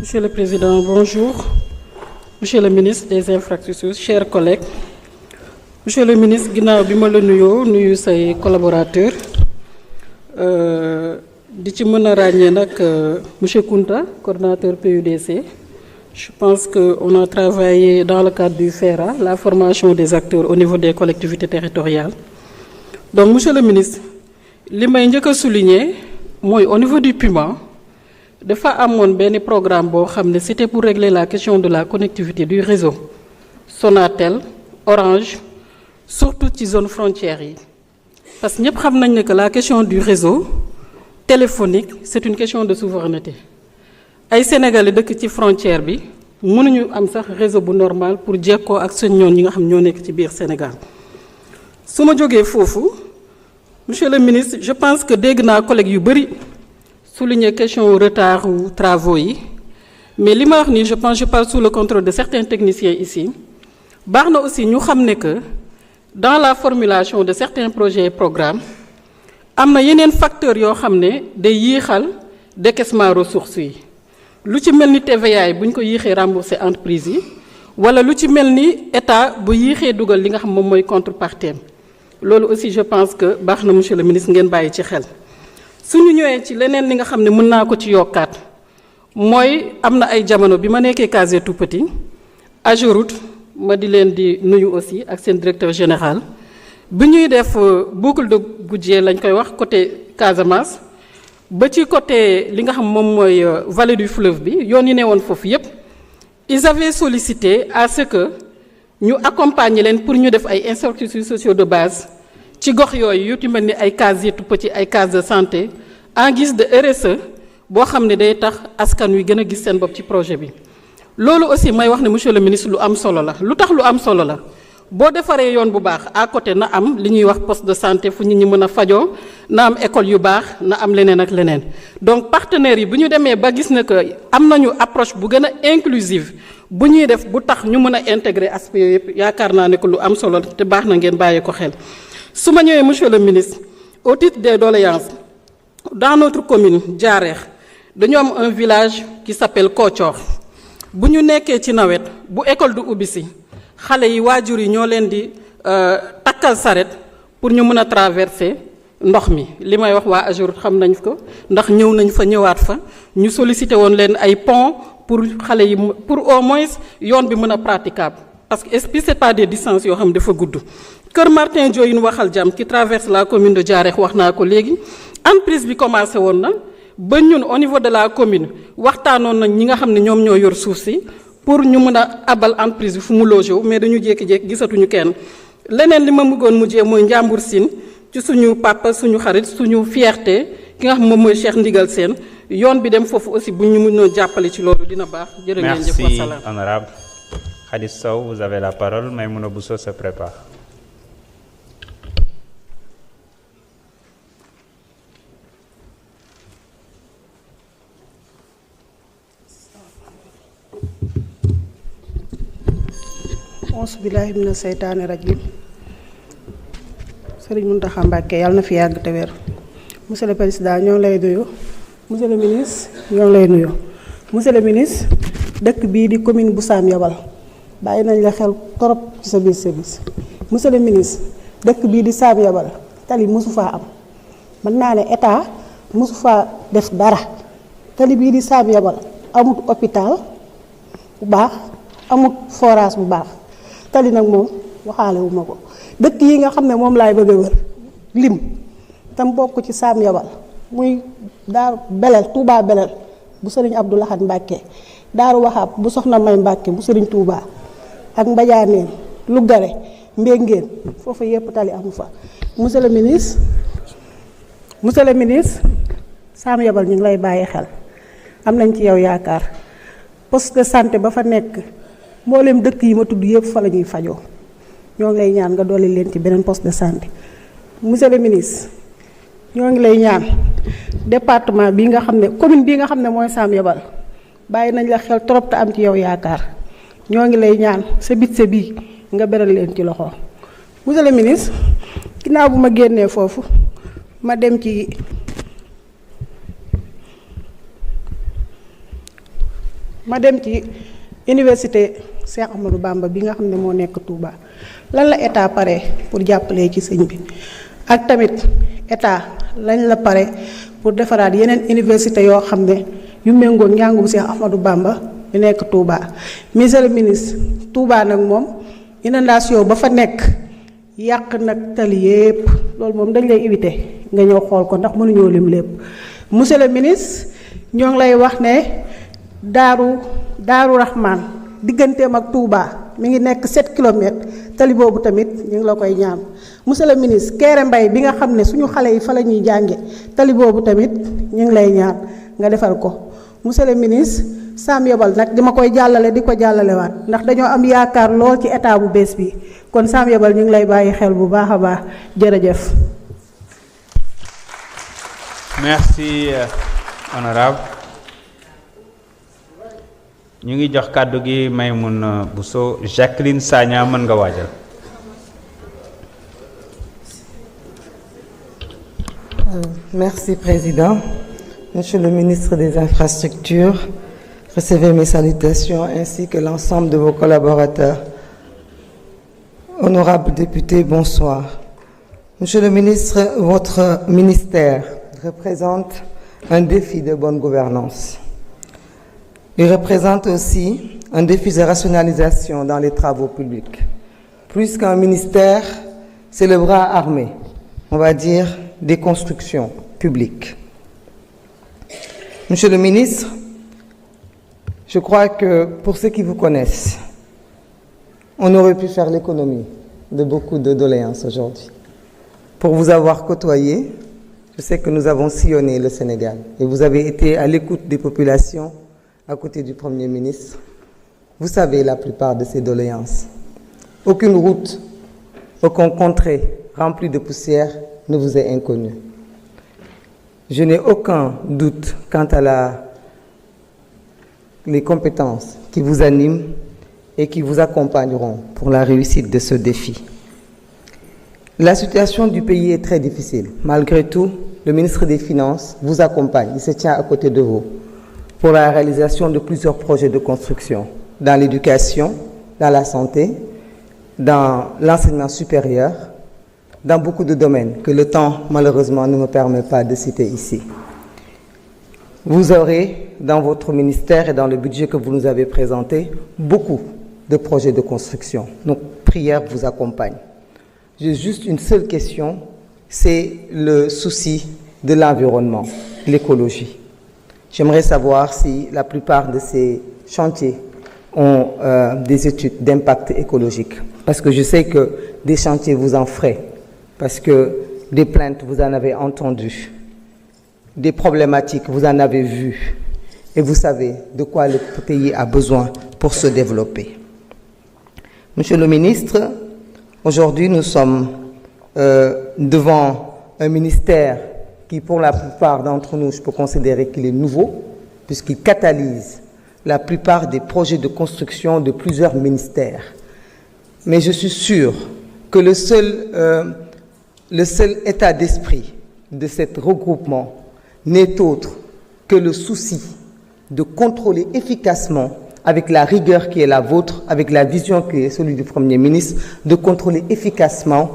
Monsieur le Président, bonjour. Monsieur le ministre des Infrastructures, chers collègues. Monsieur le ministre, ginnaaw bi ma la nuyoo nuyu say collaborateurs di ci mën a ràññee nag monsieur Kounta, coordonnateur PUDC. Je pense qu'on a travaillé dans le cadre du FERA, la formation des acteurs au niveau des collectivités territoriales. Donc, monsieur le ministre, li may njëkk a souligner mooy au niveau du PUMA dafa amoon benn programme boo xam ne c'était pour régler la question de la connectivité du réseau Sonatel, Orange, surtout ci zone frontière yi. Parce que ñëpp xam nañ ne que la question du réseau téléphonique c'est une question de souveraineté. Ay Sénégalais dëkk ci frontière bi mënuñu am sax réseau bu normal pour jekkoo ak seen ñoon ñi nga xam ñoo nekk ci biir Sénégal. Su ma jógee foofu monsieur le ministre, je pense que dégg naa collègues yu bëri souligner question retard ou travaux yi mais li ma wax nii je parle sous le contrôle de certains techniciens ici. Baax na aussi ñu xam ne que dans la formulation de certains projets et programmes am na yeneen facteurs yoo xam ne day yéexal décaissement ressources yi. Lu ci mel ni TVA yi bu ñu ko yéexee rembourser entreprise yi wala lu ci mel ni état bu yéexee dugal li nga xam moom mooy contrepartie. Loolu aussi je pense que baax na monsieur le ministre ngeen bàyyi ci xel. Suñu ñëwee ci leneen li nga xam ne mën naa ko ci yokkaat mooy am na ay jamono bi ma nekkee Case Tout Petit Ageroute ma di leen di nuyu aussi ak seen directeur général bi ñuy def boucle de Goudié lañ koy wax côté Casamance ba ci côté li nga xam moom mooy vallée du fleuve bi yoon yi ne woon foofu yépp ils avaient sollicité à ce que ñu accompagner leen pour ñu def ay infrastructures sociaux de base ci gox yooyu yu ci mel ni ay Case Tout Petit ay cases de santé en guise de RSE boo xam ne day tax askan wi gën a gis seen bopp ci projet bi. Loolu aussi may wax ne monsieur le ministre lu am solo la lu tax lu am solo la boo defaree yoon bu baax à côté na am li ñuy wax poste de santé fu nit ñi mën a fajoo na am école yu baax na am leneen ak leneen. Donc partenaires yi bu ñu demee ba gis ne que am nañu approche bu gën a inclusive bu ñuy def bu tax ñu mën a intégrer aspect yooyu yëpp yaakaar naa ne que lu am solo te baax na ngeen bàyyi ko xel. Su ma ñëwee monsieur le ministre au titre des doléances dans notre commune Diarère dañu am un village qui s'appelle Kocor bu ñu nekkee ci nawet bu école du ubbi si xale yi waajur yi ñoo leen di takkal saret pour ñu mën a traverser ndox mi li may wax waa Ageroute xam nañ ko ndax ñëw nañ fa ñëwaat fa ñu sollicité woon leen ay pont pour xale yi pour au moins yoon bi mën a praticable parce que c'est pas des distances yoo xam dafa gudd. Kër Martin Diohine waxal jàmm qui traverse la commune de Diarère wax naa ko léegi entreprise bi commencé woon na ba ñun au niveau de la commune waxtaanoon nañ ñi nga xam ne ñoom ñoo yor suuf si pour ñu mën a abal entreprise bi fu mu logé wu mais dañu jékki-jékki gisatuñu kenn. Leneen li ma bëggoon mujjee mooy Njàmbur Sine ci suñu papa suñu xarit suñu fierté ki nga xam moom mooy Cheikh Ndigal Sène yoon bi dem foofu aussi bu ñu mënoo jàppale ci loolu dina baax. jërë ngeen jëf wasalaam. Merci honorable. Khady Sow, vous avez la parole. Maïmouna Bousso se prépare. auzu billaahi mina seytaani rajiim Sëriñ Mountakha Mbacké yàlla na fi yàgg te wér. Monsieur le président ñoo ngi lay nuyu monsieur le ministre ñoo ngi lay nuyu monsieur le ministre dëkk bii di commune bu Sam Yabal bàyyi nañ la xel torop ci sa biir service. Monsieur le ministre dëkk bii di Sam Yabal tali mosu faa am mën naa ne état mosu faa def dara tali bii di Sam Yabal amut hôpital bu baax amut forage bu baax. Tali nag moom waxaale wu ma ko dëkk yi nga xam ne moom laay bëgg a wër lim tam bokk ci Sam Yabal muy Daaru Belel Touba Belel bu Sëriñ Abdou Lahad Mbacké Daaru Waxaab bu Soxna May Mbacké bu Sëriñ Touba ak Mbajaaneen Lugare Mbéngeen foofu yépp tali amu fa. Monsieur le ministre Sam Yabal ñu ngi lay bàyyi xel am nañ ci yow yaakaar poste de santé ba fa nekk. Mboolem dëkk yi ma tudd yëpp fa la ñuy fajoo ñoo ngi lay ñaan nga dolli leen ci beneen poste de santé. Monsieur le ministre ñoo ngi lay ñaan département bii nga xam ne commune bii nga xam ne mooy Sam Yabal bàyyi nañ la xel trop te am ci yow yaakaar ñoo ngi lay ñaan sa budget bii nga beral leen ci loxo. Monsieur le ministre ginnaaw bu ma génnee foofu ma dem ci ma dem ci université Cheikh Ahmadou Bamba bi nga xam ne moo nekk Touba lan la état pare pour jàppale ci sëñ bi ak tamit état lañ la pare pour defaraat yeneen université yoo xam ne yu méngoo njàngum Cheikh Ahmadou Bamba yu nekk Touba. monsieur le ministre Touba nag moom inondation ba fa nekk yàq nag tali yépp loolu moom dañ lay éviter nga ñëw xool ko ndax mënuñoo lim lépp. monsieur le ministre ñoo ngi lay wax ne Daaru Rahman digganteem ak Touba mi ngi nekk 7 kilomètres tali boobu tamit ñu ngi la koy ñaan. monsieur le ministre Kéré Mbay bi nga xam ne suñu xale yi fa la ñuy jànge tali boobu tamit ñu ngi lay ñaan nga defal ko. monsieur le ministre Sam Yabal nag dima koy jàllale di ko jàllalewaat ndax dañoo am yaakaar lool ci état bu bees bi kon Sam Yabal ñu ngi lay bàyyi xel bu baax a baax jërëjëf. Merci honorable ñu ngi jox kàddu gi Maymouna Bousso. Jacqueline Sagna mën nga waajal. Merci Président. Monsieur le ministre des Infrastructures, recevez mes salutations ainsi que l'ensemble de vos collaborateurs. Honorables députés, bonsoir. Monsieur le ministre, votre ministère représente un défi de bonne gouvernance. Il représente aussi un défi de rationalisation dans les travaux publics. Plus qu'un ministère, c'est le bras armé, on va dire, des constructions publiques. Monsieur le ministre, je crois que pour ceux qui vous connaissent, on aurait pu faire l'économie de beaucoup de doléances aujourd'hui. Pour vous avoir côtoyé, je sais que nous avons sillonné le Sénégal et vous avez été à l'écoute des populations à côté du Premier ministre. Vous savez la plupart de ces doléances. Aucune route, aucun contrée remplie de poussière ne vous est inconnue. Je n'ai aucun doute quant à les compétences qui vous animent et qui vous accompagneront pour la réussite de ce défi. La situation du pays est très difficile. Malgré tout, le ministre des Finances vous accompagne, il se tient à côté de vous pour la réalisation de plusieurs projets de construction dans l'éducation, dans la santé, dans l'enseignement supérieur, dans beaucoup de domaines que le temps, malheureusement, ne me permet pas de citer ici. Vous aurez, dans votre ministère et dans le budget que vous nous avez présenté, beaucoup de projets de construction. Nos prières vous accompagnent. J'ai juste une seule question, c'est le souci de l'environnement, l'écologie. J'aimerais savoir si la plupart de ces chantiers ont des études d'impact écologique. Parce que je sais que des chantiers vous en ferez. Parce que des plaintes, vous en avez entendu. Des problématiques, vous en avez vu. Et vous savez de quoi le pays a besoin pour se développer. Monsieur le ministre, aujourd'hui nous sommes devant un ministère qui, pour la plupart d'entre nous, je peux considérer qu'il est nouveau, puisqu'il catalyse la plupart des projets de construction de plusieurs ministères. Mais je suis sûr que le seul état d'esprit de ce regroupement n'est autre que le souci de contrôler efficacement, avec la rigueur qui est la vôtre, avec la vision qui est celui du Premier ministre, de contrôler efficacement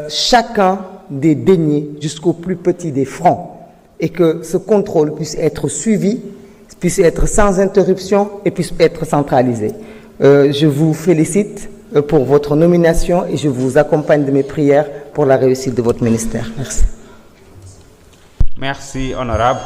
chacun des deniers jusqu'au plus petit des francs, et que ce contrôle puisse être suivi, puisse être sans interruption et puisse être centralisé. Je vous félicite pour votre nomination et je vous accompagne de mes prières pour la réussite de votre ministère. Merci. Merci, honorable.